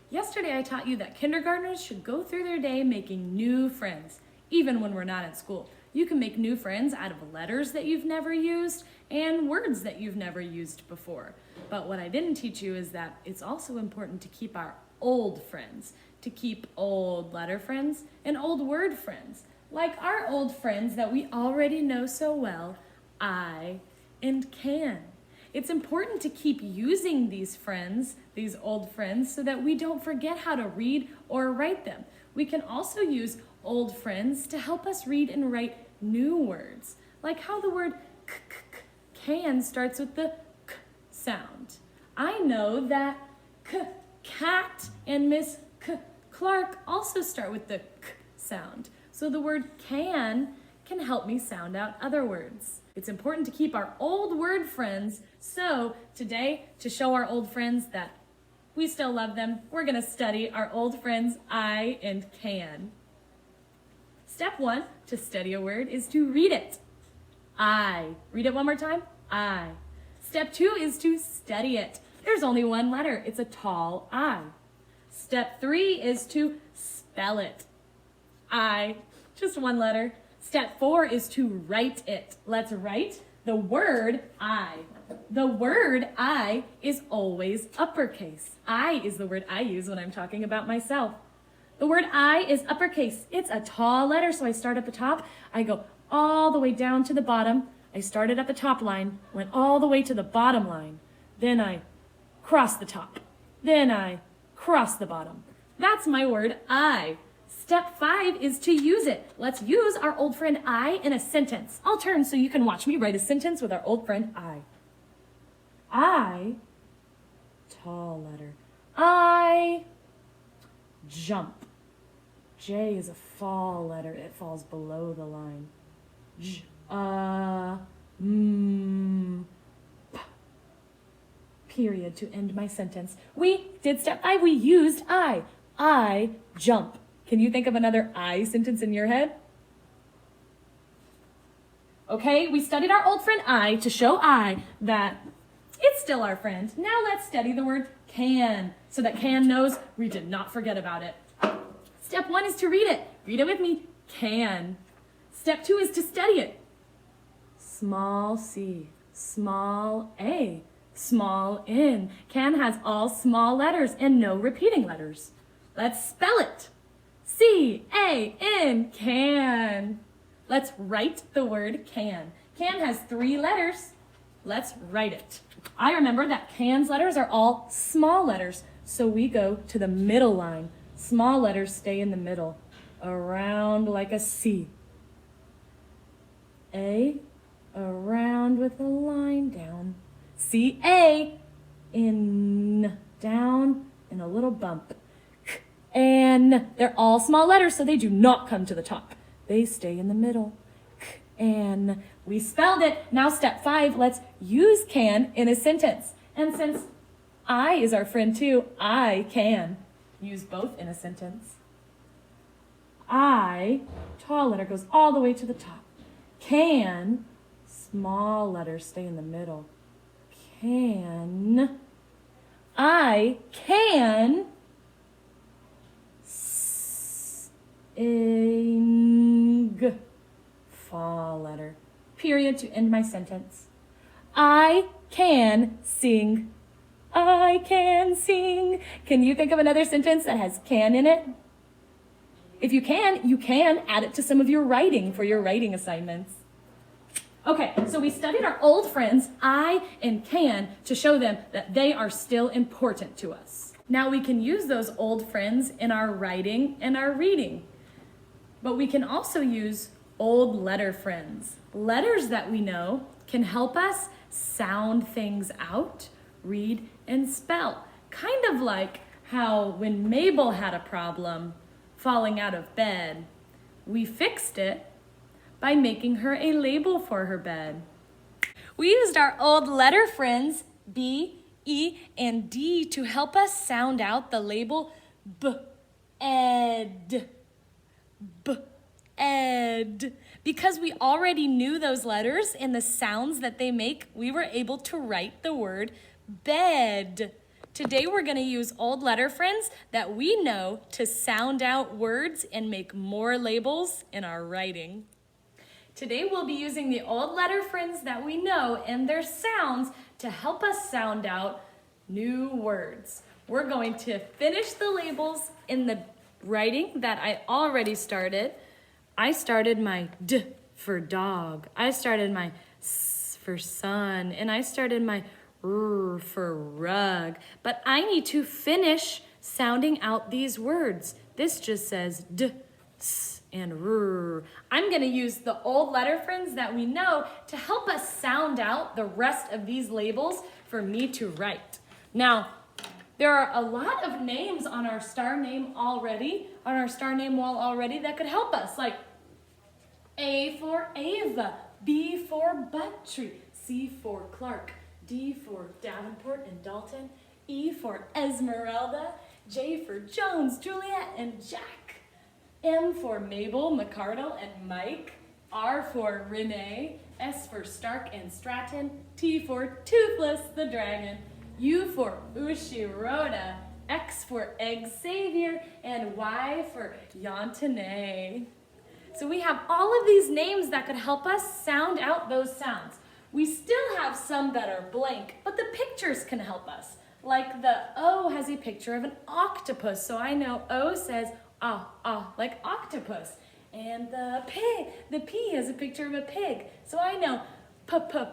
Yesterday I taught you that kindergartners should go through their day making new friends, even when we're not in school. You can make new friends out of letters that you've never used and words that you've never used before. But what I didn't teach you is that it's also important to keep our old friends, to keep old letter friends and old word friends, like our old friends that we already know so well, I and can. It's important to keep using these friends, these old friends, so that we don't forget how to read or write them. We can also use old friends to help us read and write new words, like how the word can starts with the k sound. I know that cat and Miss Clark also start with the k sound, so the word can help me sound out other words. It's important to keep our old word friends, so today, to show our old friends that we still love them, we're gonna study our old friends I and can. Step 1 to study a word is to read it. I. Read it one more time. I. Step 2 is to study it. There's only one letter. It's a tall I. Step 3 is to spell it. I. Just one letter. Step 4 is to write it. Let's write the word I. The word I is always uppercase. I is the word I use when I'm talking about myself. The word I is uppercase. It's a tall letter, so I start at the top. I go all the way down to the bottom. I started at the top line, went all the way to the bottom line. Then I cross the top. Then I cross the bottom. That's my word I. Step 5 is to use it. Let's use our old friend I in a sentence. I'll turn so you can watch me write a sentence with our old friend I. I, tall letter. I jump. J is a fall letter. It falls below the line. J, p. Period to end my sentence. We did step 5. We used I. I jump. Can you think of another I sentence in your head? Okay, we studied our old friend I to show I that it's still our friend. Now let's study the word can, so that can knows we did not forget about it. Step 1 is to read it. Read it with me. Can. Step 2 is to study it. Small c, small a, small n. Can has all small letters and no repeating letters. Let's spell it. C-A-N, can. Let's write the word can. Can has 3 letters. Let's write it. I remember that can's letters are all small letters, so we go to the middle line. Small letters stay in the middle, around like a C. A, around with a line down. C-A, in, down, and a little bump. And they're all small letters, so they do not come to the top. They stay in the middle. And we spelled it. Now step 5, let's use can in a sentence. And since I is our friend too, I can use both in a sentence. I, tall letter, goes all the way to the top. Can, small letters stay in the middle. Can, I can sing, fall letter, period to end my sentence. I can sing. I can sing. Can you think of another sentence that has can in it? If you can add it to some of your writing for your writing assignments. Okay, so we studied our old friends, I and can, to show them that they are still important to us. Now we can use those old friends in our writing and our reading. But we can also use old letter friends. Letters that we know can help us sound things out, read, and spell. Kind of like how when Mabel had a problem falling out of bed, we fixed it by making her a label for her bed. We used our old letter friends, B, E, and D, to help us sound out the label B, ed. B, ed. Because we already knew those letters and the sounds that they make, we were able to write the word bed. Today we're going to use old letter friends that we know to sound out words and make more labels in our writing. Today we'll be using the old letter friends that we know and their sounds to help us sound out new words. We're going to finish the labels in the writing that I already started. I started my D for dog. I started my S for sun. And I started my R for rug. But I need to finish sounding out these words. This just says D, S, and R. I'm going to use the old letter friends that we know to help us sound out the rest of these labels for me to write. Now, there are a lot of names on our star name already, on our star name wall already that could help us, like A for Ava, B for Buttrey, C for Clark, D for Davenport and Dalton, E for Esmeralda, J for Jones, Juliet, and Jack, M for Mabel, McCardle, and Mike, R for Renee, S for Stark and Stratton, T for Toothless, the dragon, U for Ushiroda, X for Xavier, and Y for Yantane. So we have all of these names that could help us sound out those sounds. We still have some that are blank, but the pictures can help us. Like the O has a picture of an octopus, so I know O says like octopus. And the P has a picture of a pig, so I know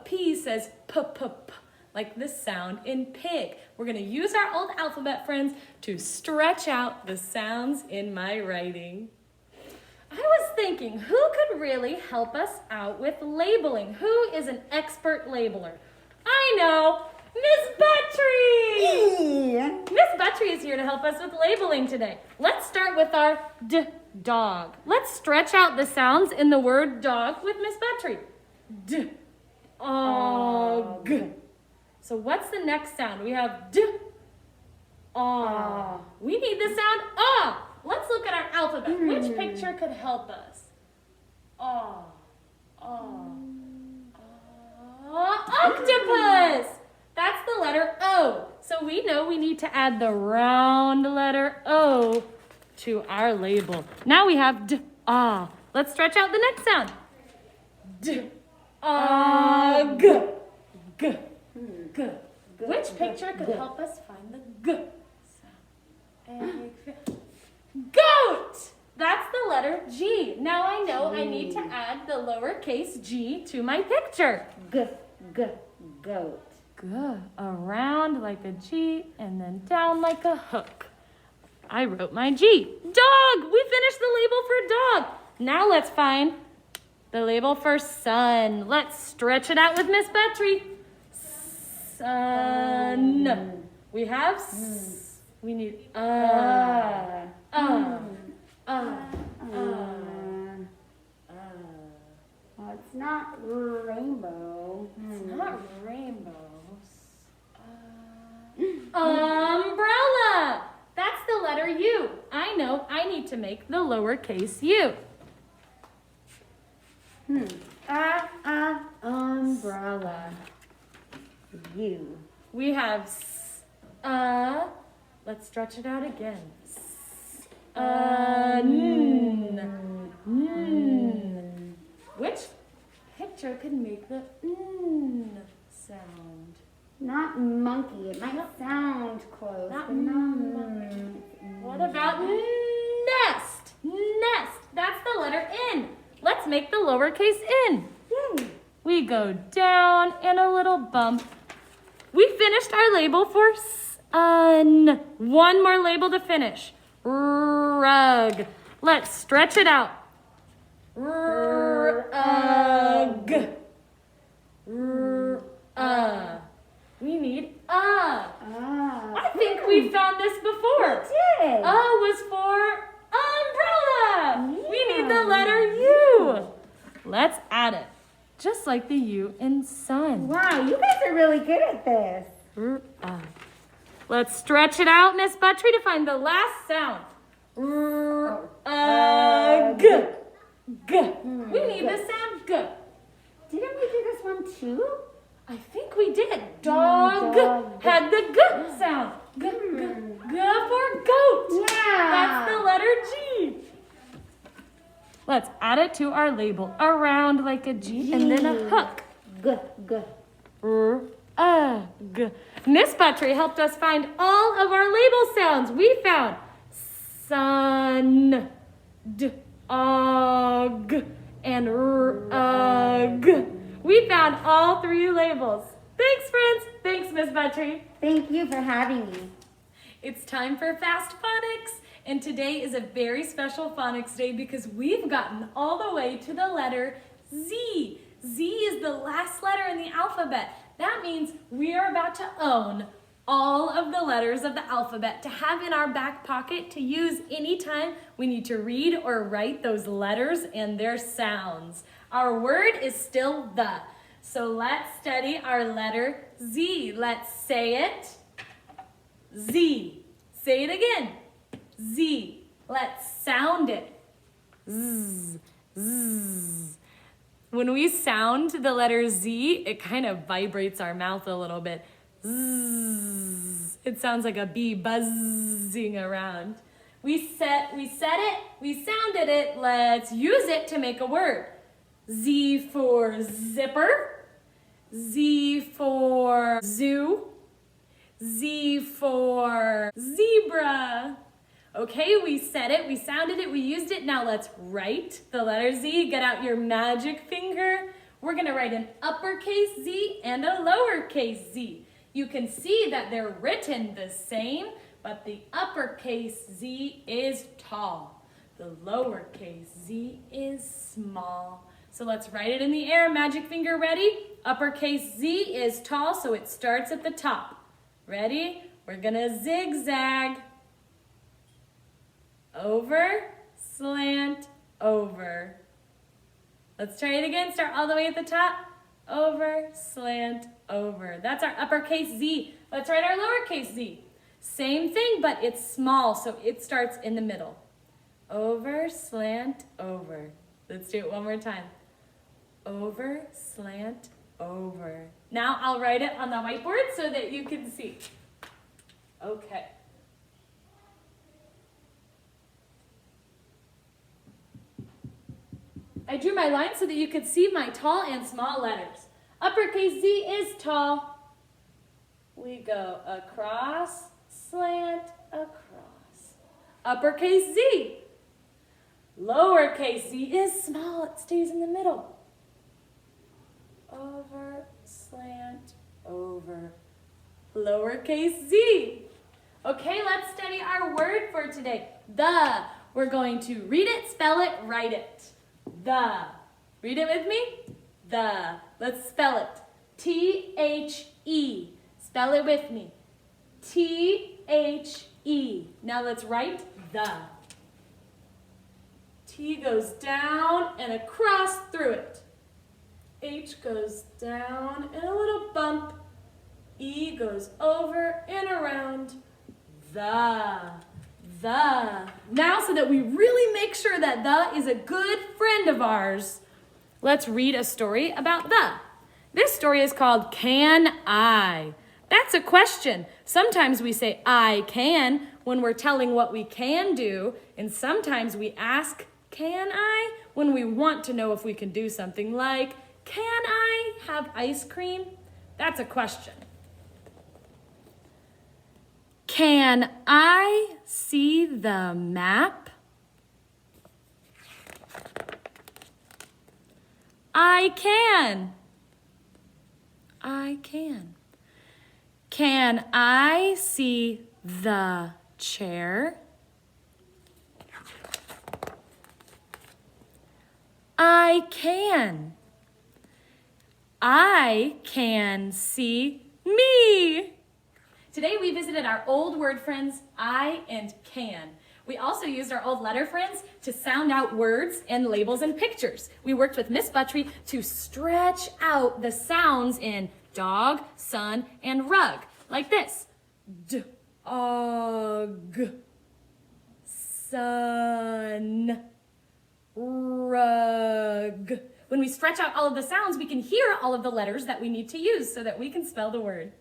P says like this sound in pig. We're gonna use our old alphabet friends to stretch out the sounds in my writing. I was thinking, who could really help us out with labeling? Who is an expert labeler? I know, Miss Buttrey! Miss Buttrey is here to help us with labeling today. Let's start with our dog. Let's stretch out the sounds in the word dog with Miss Buttrey. Dog. So what's the next sound? We have D, ah. We need the sound ah. Let's look at our alphabet. Which picture could help us? Ah, octopus. That's the letter O. So we know we need to add the round letter O to our label. Now we have D, ah. Let's stretch out the next sound. D, ah, G, G. G. Which picture could help us find the G sound? Goat! That's the letter G. Now I know I need to add the lowercase g to my picture. Goat. Good. Around like a G and then down like a hook. I wrote my G. Dog! We finished the label for dog. Now let's find the label for sun. Let's stretch it out with Miss Buttrey. Sun. We have S. We need Oh, it's not rainbow. It's not rainbow. Umbrella. That's the letter U. I know I need to make the lowercase u. Umbrella. U. We have let's stretch it out again. Which picture could make the sound? Not monkey. It might sound close. Not but not monkey. What about nest? Nest. That's the letter N. Let's make the lowercase n. Yay. We go down and a little bump. We finished our label for sun. One more label to finish. Rug. Let's stretch it out. Rug. We need I think we found this before. We did. Was for umbrella. We need the letter U. Let's add it. Just like the U in sun. Wow, you guys are really good at this. Let's stretch it out, Miss Buttrey, to find the last sound. G. G. We need the sound G. Didn't we do this one too? I think we did. Dog Dog. had the G sound. G for goat. Yeah. That's the letter G. Let's add it to our label. Around like a G and then a hook. G. G. Miss Buttrey helped us find all of our label sounds. We found sun, dog, and rug. We found all 3 labels. Thanks, friends. Thanks, Miss Buttrey. Thank you for having me. It's time for Fast Phonics, and today is a very special Phonics Day because we've gotten all the way to the letter Z. Z is the last letter in the alphabet. That means we are about to own all of the letters of the alphabet to have in our back pocket to use anytime we need to read or write those letters and their sounds. Our word is still the. So let's study our letter Z. Let's say it. Z. Say it again. Z. Let's sound it. Z. Z. When we sound the letter Z, it kind of vibrates our mouth a little bit. Zzz. It sounds like a bee buzzing around. We said it, we sounded it, let's use it to make a word. Z for zipper, Z for zoo, Z for zebra. Okay, we said it, we sounded it, we used it. Now let's write the letter Z. Get out your magic finger. We're gonna write an uppercase Z and a lowercase z. You can see that they're written the same, but the uppercase Z is tall. The lowercase z is small. So let's write it in the air. Magic finger ready? Uppercase Z is tall, so it starts at the top. Ready? We're gonna zigzag. Over, slant, over. Let's try it again. Start all the way at the top. Over, slant, over. That's our uppercase Z. Let's write our lowercase z. Same thing, but it's small, so it starts in the middle. Over, slant, over. Let's do it one more time. Over, slant, over. Now I'll write it on the whiteboard so that you can see. Okay. I drew my line so that you could see my tall and small letters. Uppercase Z is tall. We go across, slant, across. Uppercase Z. Lowercase z is small. It stays in the middle. Over, slant, over. Lowercase z. Okay, let's study our word for today. The. We're going to read it, spell it, write it. The. Read it with me. The. Let's spell it. T-H-E. Spell it with me. T-H-E. Now let's write the. T goes down and across through it. H goes down and a little bump. E goes over and around. The. Now, so that we really make sure that the is a good friend of ours, let's read a story about the. This story is called Can I? That's a question. Sometimes we say I can when we're telling what we can do, and sometimes we ask can I when we want to know if we can do something like, can I have ice cream? That's a question. Can I see the map? I can. I can. Can I see the chair? I can. I can see me. Today we visited our old word friends, I and can. We also used our old letter friends to sound out words and labels and pictures. We worked with Miss Buttrey to stretch out the sounds in dog, sun, and rug, like this. D-og, sun, rug. When we stretch out all of the sounds, we can hear all of the letters that we need to use so that we can spell the word.